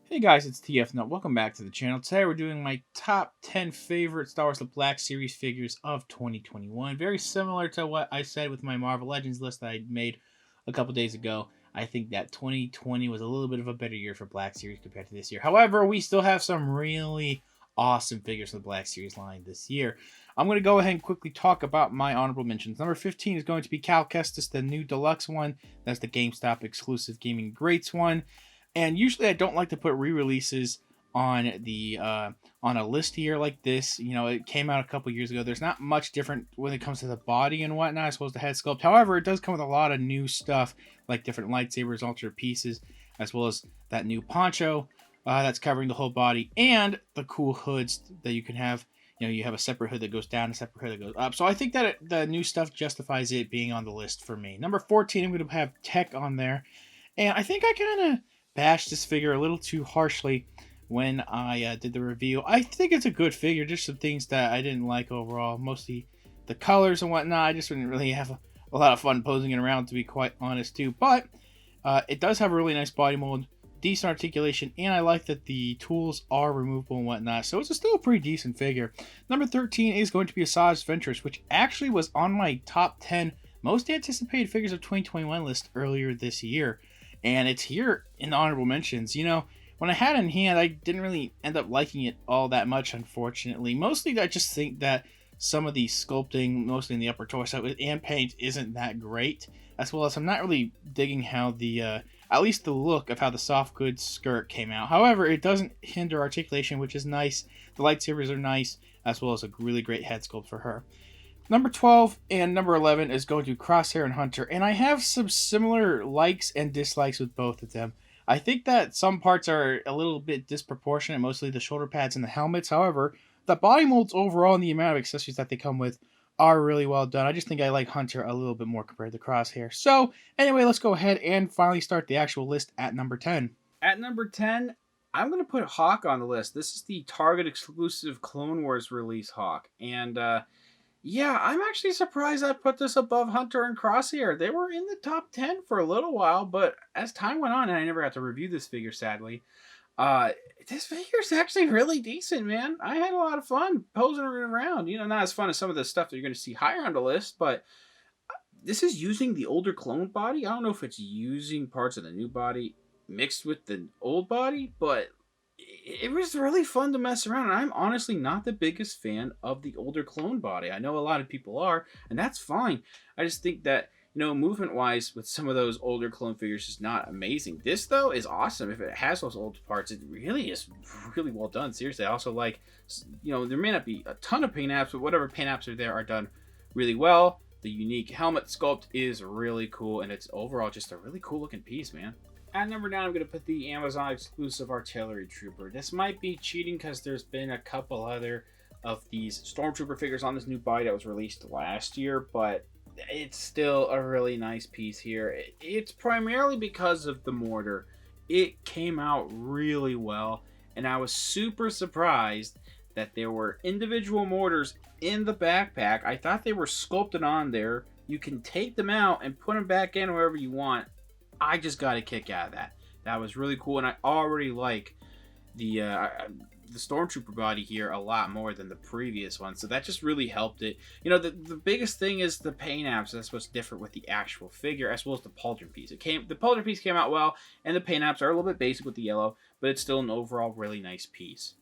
Hey guys, it's TF Nut. Welcome back to the channel. Today we're doing my top 10 favorite Star Wars The Black Series figures of 2021. Very similar to what I said with my Marvel Legends list that I made a couple days ago. I think that 2020 was a little bit of a better year for Black Series compared to this year. However, we still have some really awesome figures from the Black Series line this year. I'm going to go ahead and quickly talk about my honorable mentions. Number 15 is going to be Cal Kestis, the new deluxe one. That's the GameStop exclusive Gaming Greats one. And usually I don't like to put re-releases on the on a list here like this. You know, it came out a couple years ago. There's not much different when it comes to the body and whatnot, as well as the head sculpt. However, it does come with a lot of new stuff, like different lightsabers, alter pieces, as well as that new poncho that's covering the whole body, and the cool hoods that you can have. You know, you have a separate hood that goes down, a separate hood that goes up. So I think that the new stuff justifies it being on the list for me. Number 14, I'm going to have Tech on there. And I think I kind of bashed this figure a little too harshly when I did the review. I think it's a good figure, just some things that I didn't like overall. Mostly the colors and whatnot. I just didn't really have a lot of fun posing it around, to be quite honest, too. But it does have a really nice body mold, decent articulation, and I like that the tools are removable and whatnot. So it's still a pretty decent figure. Number 13 is going to be Asajj Ventress, which actually was on my top 10 most anticipated figures of 2021 list earlier this year. And it's here in the honorable mentions. You know, when I had it in hand, I didn't really end up liking it all that much, unfortunately. Mostly, I just think that some of the sculpting, mostly in the upper torso and paint, isn't that great. As well as I'm not really digging how at least the look of how the soft goods skirt came out. However, it doesn't hinder articulation, which is nice. The lightsabers are nice, as well as a really great head sculpt for her. Number 12 and number 11 is going to Crosshair and Hunter, and I have some similar likes and dislikes with both of them. I think that some parts are a little bit disproportionate, mostly the shoulder pads and the helmets. However, the body molds overall and the amount of accessories that they come with are really well done. I just think I like Hunter a little bit more compared to Crosshair. So, anyway, let's go ahead and finally start the actual list at number 10. At number 10, I'm going to put Hawk on the list. This is the Target exclusive Clone Wars release Hawk, and yeah, I'm actually surprised I put this above Hunter and Crosshair. They were in the top 10 for a little while, but as time went on, and I never got to review this figure, sadly, uh, this figure's actually really decent, man. I had a lot of fun posing it around. You know, not as fun as some of the stuff that you're going to see higher on the list, but this is using the older clone body. I don't know if it's using parts of the new body mixed with the old body, but it was really fun to mess around. And I'm honestly not the biggest fan of the older clone body. I know a lot of people are, and that's fine. I just think that, you know, movement wise with some of those older clone figures is not amazing. This though is awesome. If it has those old parts, it really is really well done. Seriously, I also like, you know, there may not be a ton of paint apps, but whatever paint apps are there are done really well. The unique helmet sculpt is really cool, and it's overall just a really cool looking piece, man. At number 9, I'm going to put the Amazon exclusive Artillery Trooper. This might be cheating because there's been a couple other of these Stormtrooper figures on this new body that was released last year, but it's still a really nice piece here. It's primarily because of the mortar. It came out really well, and I was super surprised that there were individual mortars in the backpack. I thought they were sculpted on there. You can take them out and put them back in wherever you want. I just got a kick out of that. That was really cool, and I already like the Stormtrooper body here a lot more than the previous one, so that just really helped it. You know, the biggest thing is the paint apps. That's what's different with the actual figure, as well as the pauldron piece. The pauldron piece came out well, and the paint apps are a little bit basic with the yellow, but it's still an overall really nice piece.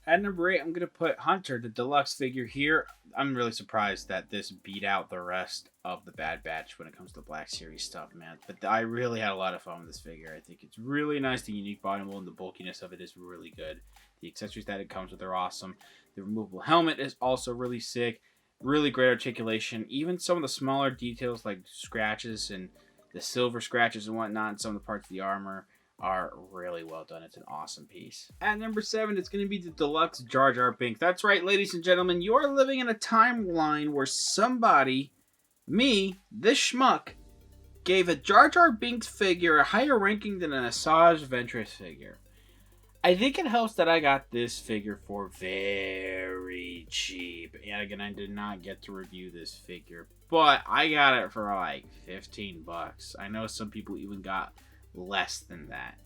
At number 8, I'm going to put Hunter, the deluxe figure here. I'm really surprised that this beat out the rest of the Bad Batch when it comes to Black Series stuff, man. But I really had a lot of fun with this figure. I think it's really nice. The unique body mold and the bulkiness of it is really good. The accessories that it comes with are awesome. The removable helmet is also really sick. Really great articulation. Even some of the smaller details like scratches and the silver scratches and whatnot, and some of the parts of the armor are really well done. It's an awesome piece. At number 7, it's going to be the deluxe Jar Jar Binks. That's right, ladies and gentlemen. You are living in a timeline where somebody, me, this schmuck, gave a Jar Jar Binks figure a higher ranking than an Asajj Ventress figure. I think it helps that I got this figure for very cheap. And again, I did not get to review this figure, but I got it for like $15. I know some people even got less than that.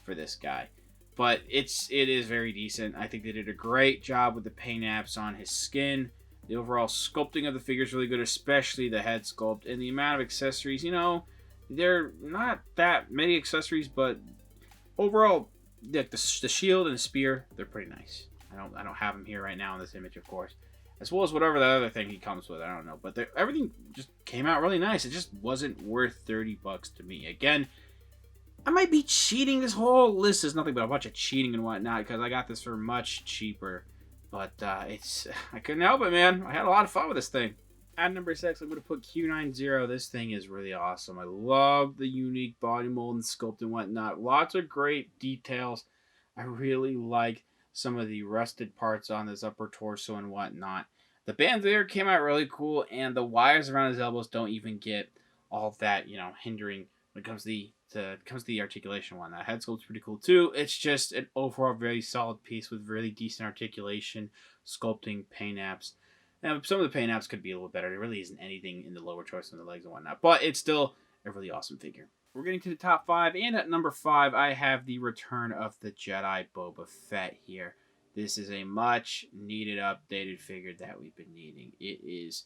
for this guy. But it is very decent. I think they did a great job with the paint apps on his skin. The overall sculpting of the figure is really good, especially the head sculpt. And the amount of accessories, you know, they're not that many accessories, but overall, like the shield and the spear, they're pretty nice. I don't have them here right now in this image, of course, as well as whatever the other thing he comes with. I don't know, but everything just came out really nice. It just wasn't worth $30 to me. Again, I might be cheating. This whole list is nothing but a bunch of cheating and whatnot because I got this for much cheaper. But I couldn't help it, man. I had a lot of fun with this thing. At number 6, I'm going to put Q90. This thing is really awesome. I love the unique body mold and sculpt and whatnot. Lots of great details. I really like some of the rusted parts on this upper torso and whatnot. The band there came out really cool, and the wires around his elbows don't even get all that, you know, hindering when it comes to the articulation one. That head sculpt's pretty cool too. It's just an overall very solid piece with really decent articulation, sculpting, paint apps. Now, some of the paint apps could be a little better. There really isn't anything in the lower torso and the legs and whatnot, but it's still a really awesome figure. We're getting to the top 5, and at number 5, I have the Return of the Jedi Boba Fett here. This is a much needed updated figure that we've been needing. It is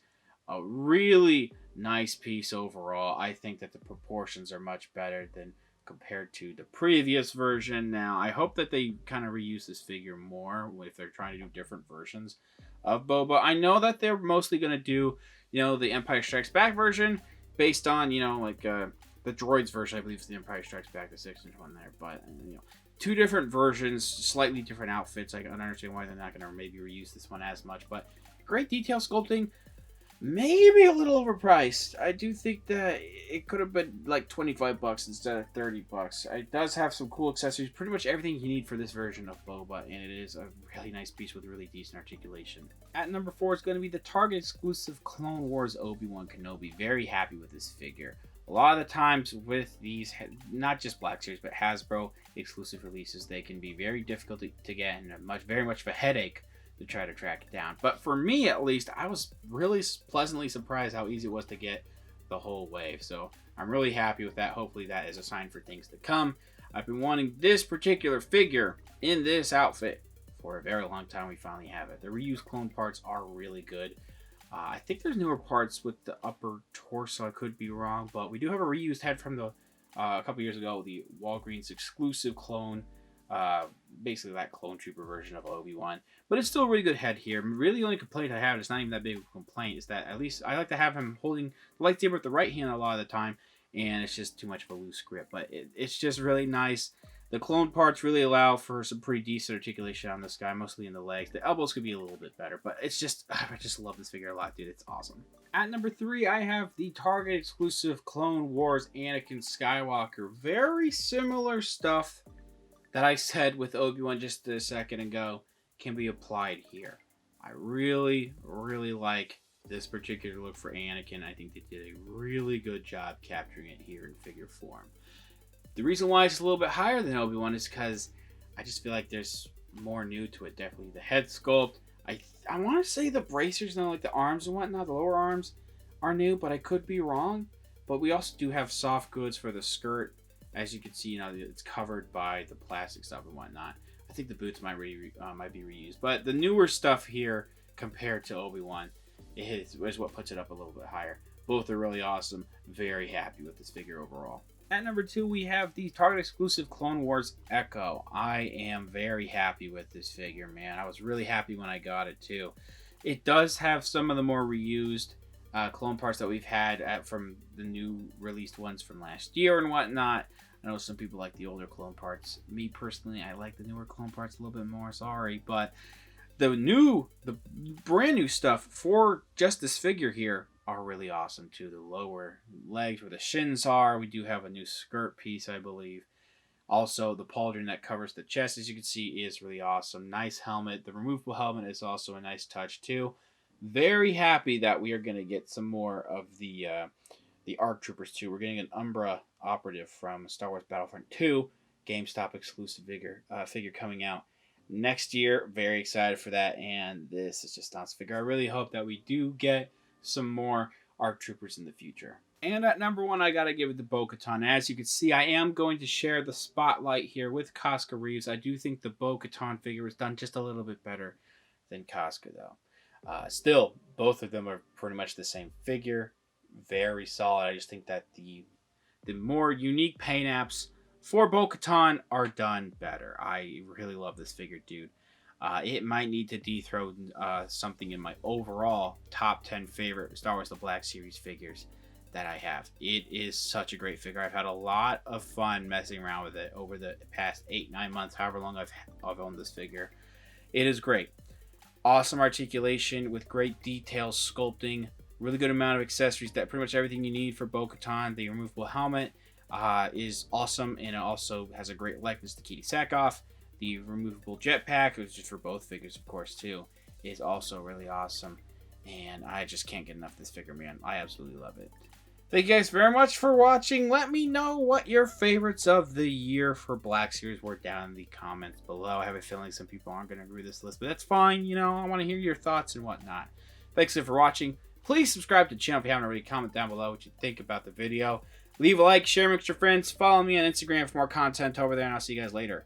a really nice piece overall. I think that the proportions are much better than compared to the previous version. Now, I hope that they kind of reuse this figure more if they're trying to do different versions of Boba. I know that they're mostly going to do, you know, the Empire Strikes Back version based on, you know, like the droids version. I believe is the Empire Strikes Back, the 6-inch one there. But, you know, 2 different versions, slightly different outfits. I don't understand why they're not going to maybe reuse this one as much. But great detail sculpting. Maybe a little overpriced. I do think that it could have been like $25 instead of $30. It does have some cool accessories, pretty much everything you need for this version of Boba, and it is a really nice piece with really decent articulation. At number 4 is going to be the Target exclusive Clone Wars Obi-Wan Kenobi. Very happy with this figure. A lot of the times with these, not just Black Series, but Hasbro exclusive releases, they can be very difficult to get and very much of a headache to try to track it down. But for me, at least, I was really pleasantly surprised how easy it was to get the whole wave. So I'm really happy with that. Hopefully that is a sign for things to come. I've been wanting this particular figure in this outfit for a very long time. We finally have it. The reused clone parts are really good. I think there's newer parts with the upper torso. I could be wrong, but we do have a reused head from the a couple years ago, the Walgreens exclusive clone. Basically that clone trooper version of Obi-Wan, but it's still a really good head here. Really, the only complaint I have, and it's not even that big of a complaint, is that at least I like to have him holding the lightsaber with the right hand a lot of the time, and it's just too much of a loose grip. But it's just really nice. The clone parts really allow for some pretty decent articulation on this guy, mostly in the legs. The elbows could be a little bit better, but it's just, I just love this figure a lot, dude. It's awesome. At number 3, I have the Target exclusive Clone Wars Anakin Skywalker. Very similar stuff that I said with Obi-Wan just a second ago can be applied here. I really, really like this particular look for Anakin. I think they did a really good job capturing it here in figure form. The reason why it's a little bit higher than Obi-Wan is because I just feel like there's more new to it. Definitely the head sculpt. I want to say the bracers, like the arms and whatnot, the lower arms are new, but I could be wrong. But we also do have soft goods for the skirt. As you can see, it's covered by the plastic stuff and whatnot. I think the boots might be reused. But the newer stuff here compared to Obi-Wan is what puts it up a little bit higher. Both are really awesome. Very happy with this figure overall. At number 2, we have the Target exclusive Clone Wars Echo. I am very happy with this figure, man. I was really happy when I got it too. It does have some of the more reused clone parts that we've had from the new released ones from last year and whatnot. I know some people like the older clone parts. Me personally, I like the newer clone parts a little bit more. Sorry, but the brand new stuff for just this figure here are really awesome too. The lower legs where the shins are. We do have a new skirt piece, I believe. Also, the pauldron that covers the chest, as you can see, is really awesome. Nice helmet. The removable helmet is also a nice touch too. Very happy that we are going to get some more of the ARC Troopers too. We're getting an Umbra operative from Star Wars Battlefront 2 GameStop exclusive figure coming out next year. Very excited for that, and this is just awesome figure. I really hope that we do get some more ARC troopers in the future. And at number 1, I gotta give it to Bo-Katan. As you can see, I am going to share the spotlight here with Casca Reeves. I do think the Bo-Katan figure was done just a little bit better than Casca, though. Still, both of them are pretty much the same figure. Very solid. I just think that the more unique paint apps for Bo-Katan are done better. I really love this figure, dude. It might need to dethrone something in my overall top 10 favorite Star Wars The Black Series figures that I have. It is such a great figure. I've had a lot of fun messing around with it over the past 8-9 months, however long I've owned this figure. It is great. Awesome articulation with great detail sculpting. Really good amount of accessories. That pretty much everything you need for Bo-Katan. The removable helmet is awesome, and it also has a great likeness to Katie Sackhoff. The removable jetpack, which is for both figures, of course, too, is also really awesome. And I just can't get enough of this figure, man. I absolutely love it. Thank you guys very much for watching. Let me know what your favorites of the year for Black Series were down in the comments below. I have a feeling some people aren't going to agree with this list, but that's fine. You know, I want to hear your thoughts and whatnot. Thanks for watching. Please subscribe to the channel if you haven't already. Comment down below what you think about the video. Leave a like, share with your friends. Follow me on Instagram for more content over there, and I'll see you guys later.